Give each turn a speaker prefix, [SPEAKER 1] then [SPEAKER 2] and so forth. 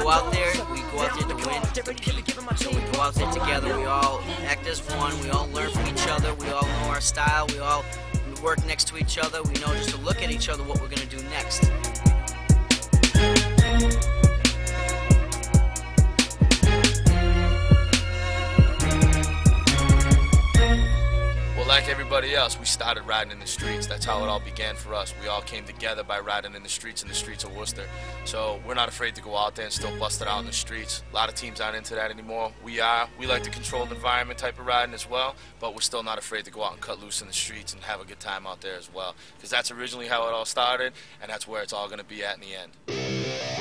[SPEAKER 1] go out there to win, to compete. So we go out there together, we all act as one, we all learn from each other, we all know our style, we work next to each other, we know just to look at each other what we're going to do next.
[SPEAKER 2] Like everybody else, we started riding in the streets. That's how it all began for us. We all came together by riding in the streets of Worcester. So we're not afraid to go out there and still bust it out in the streets. A lot of teams aren't into that anymore. We are. We like the controlled environment type of riding as well, but we're still not afraid to go out and cut loose in the streets and have a good time out there as well. Because that's originally how it all started, and that's where it's all going to be at in the end.